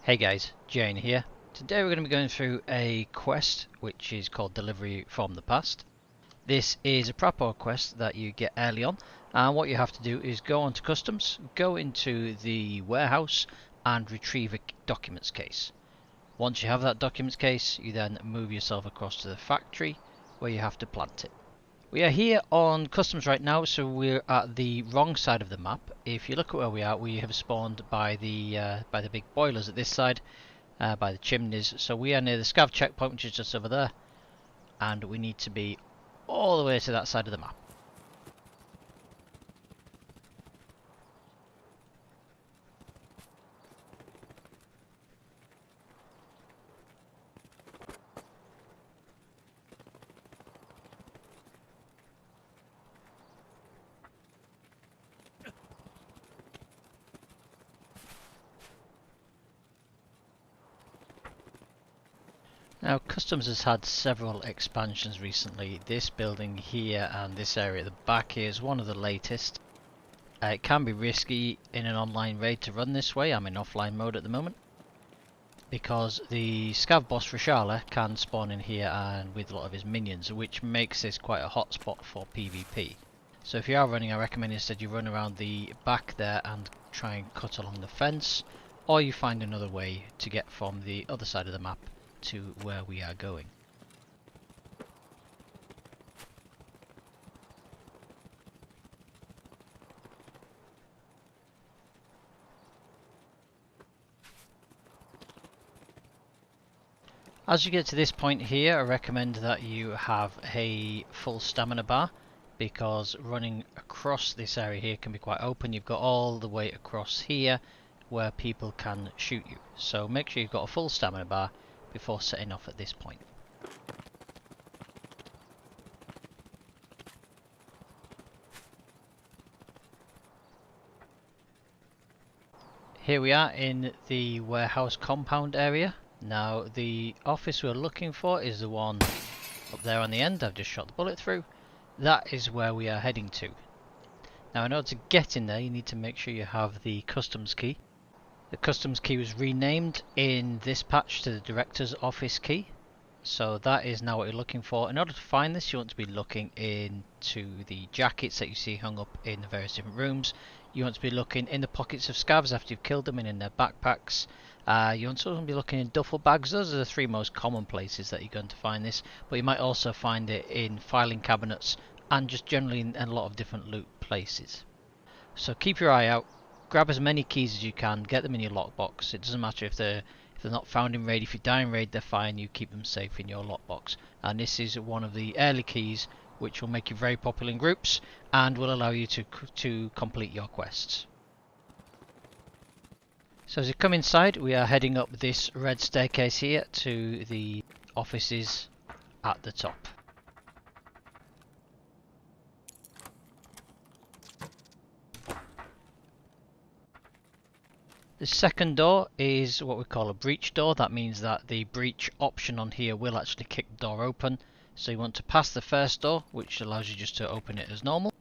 Hey guys, Jane here. Today we're going to be going through a quest which is called Delivery from the Past. This is a proper quest that you get early on, and what you have to do is go onto customs, go into the warehouse and retrieve a documents case. Once you have that documents case, you then move yourself across to the factory where you have to plant it. We are here on customs right now, so we're at the wrong side of the map. If you look at where we are, we have spawned by the big boilers at this side, by the chimneys. So we are near the scav checkpoint, which is just over there, and we need to be all the way to that side of the map. Now, Customs has had several expansions recently. This building here and this area at the back here is one of the latest. It can be risky in an online raid to run this way. I'm in offline mode at the moment, because the scav boss Rashala can spawn in here and with a lot of his minions, which makes this quite a hot spot for PvP. So if you are running, I recommend instead you run around the back there and try and cut along the fence, or you find another way to get from the other side of the map to where we are going. As you get to this point here, I recommend that you have a full stamina bar, because running across this area here can be quite open. You've got all the way across here where people can shoot you, so make sure you've got a full stamina bar before setting off at this point. Here we are in the warehouse compound area. Now the office we're looking for is the one up there on the end. I've just shot the bullet through. That is where we are heading to. Now in order to get in there, you need to make sure you have the customs key. The customs key was renamed in this patch to the director's office key, so that is now what you're looking for. In order to find this, you want to be looking into the jackets that you see hung up in the various different rooms. You want to be looking in the pockets of scavs after you've killed them and in their backpacks. You want to be looking in duffel bags. Those are the three most common places that you're going to find this, but you might also find it in filing cabinets and just generally in a lot of different loot places. So keep your eye out. Grab as many keys as you can, get them in your lockbox. It doesn't matter if they're not found in raid. If you die in raid, they're fine. You keep them safe in your lockbox. And this is one of the early keys, which will make you very popular in groups and will allow you to complete your quests. So as you come inside, we are heading up this red staircase here to the offices at the top. The second door is what we call a breach door. That means that the breach option on here will actually kick the door open. So you want to pass the first door, which allows you just to open it as normal.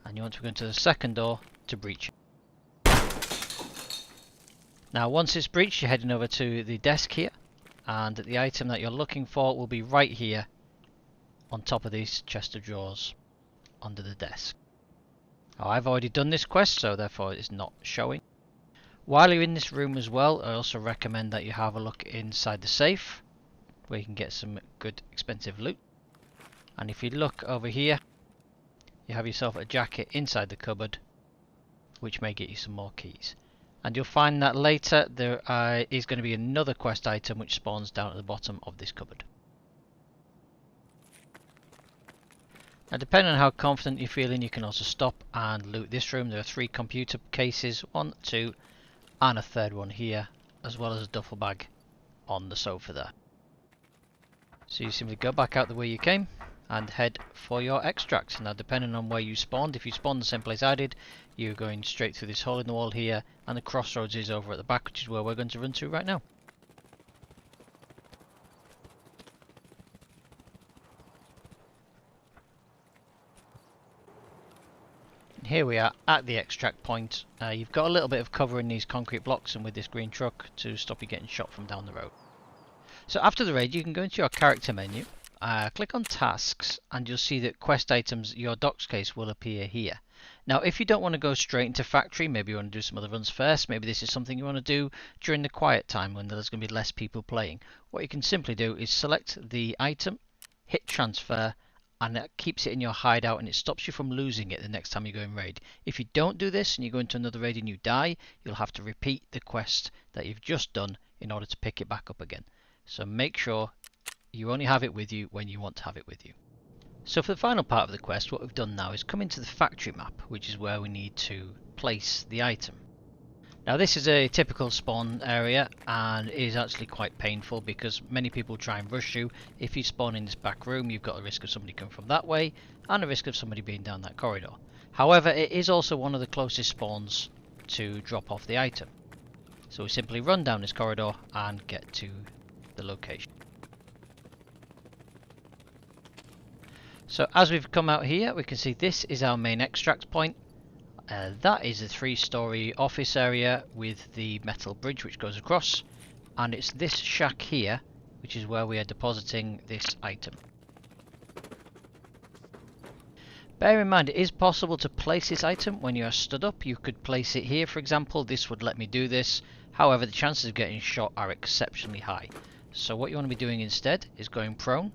And you want to go into the second door to breach it. Now once it's breached, you're heading over to the desk here. And the item that you're looking for will be right here on top of this chest of drawers under the desk. Now, I've already done this quest, so therefore it's not showing. While you're in this room as well, I also recommend that you have a look inside the safe, where you can get some good expensive loot. And if you look over here, you have yourself a jacket inside the cupboard, which may get you some more keys. And you'll find that later there is going to be another quest item which spawns down at the bottom of this cupboard. Now depending on how confident you're feeling, you can also stop and loot this room. There are 3 computer cases, 1, 2 and a third one here, as well as a duffel bag on the sofa there. So you simply go back out the way you came and head for your extract. Now depending on where you spawned, if you spawned the same place I did, you're going straight through this hole in the wall here, and the crossroads is over at the back, which is where we're going to run to right now. here we are at the extract point. You've got a little bit of cover in these concrete blocks and with this green truck to stop you getting shot from down the road. So after the raid, you can go into your character menu, click on tasks, and you'll see that quest items, your docs case, will appear here. Now if you don't want to go straight into factory, maybe you want to do some other runs first, maybe this is something you want to do during the quiet time when there's going to be less people playing, what you can simply do is select the item, hit transfer, and that keeps it in your hideout and it stops you from losing it the next time you go in raid. If you don't do this and you go into another raid and you die, you'll have to repeat the quest that you've just done in order to pick it back up again. So make sure you only have it with you when you want to have it with you. So for the final part of the quest, what we've done now is come into the factory map, which is where we need to place the item. Now this is a typical spawn area and is actually quite painful because many people try and rush you. If you spawn in this back room, you've got a risk of somebody coming from that way and a risk of somebody being down that corridor. However, it is also one of the closest spawns to drop off the item. So we simply run down this corridor and get to the location. So as we've come out here, we can see this is our main extract point. That is a 3-story office area with the metal bridge which goes across, and it's this shack here which is where we are depositing this item. Bear in mind, it is possible to place this item when you are stood up. You could place it here, for example. This would let me do this. However, the chances of getting shot are exceptionally high. So what you want to be doing instead is going prone,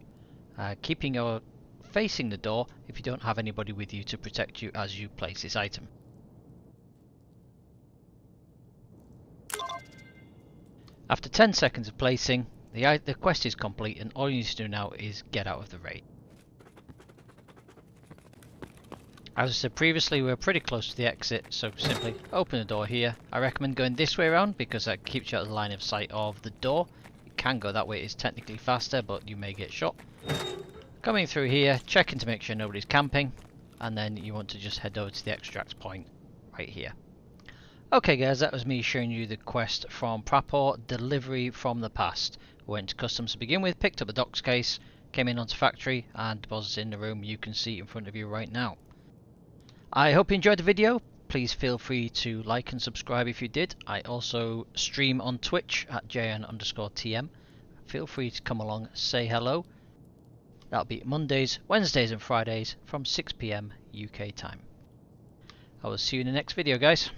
keeping your facing the door if you don't have anybody with you to protect you as you place this item. After 10 seconds of placing, the quest is complete and all you need to do now is get out of the raid. As I said previously, we're pretty close to the exit, so simply open the door here. I recommend going this way around because that keeps you out of the line of sight of the door. You can go that way, it's technically faster, but you may get shot. Coming through here, checking to make sure nobody's camping, and then you want to just head over to the extract point right here. Okay guys, that was me showing you the quest from Prapor, Delivery from the Past. Went to customs to begin with, picked up the docs case, came in onto factory and deposited in the room you can see in front of you right now. I hope you enjoyed the video. Please feel free to like and subscribe if you did. I also stream on Twitch at JN_TM. Feel free to come along, say hello. That'll be Mondays, Wednesdays and Fridays from 6 PM UK time. I will see you in the next video guys.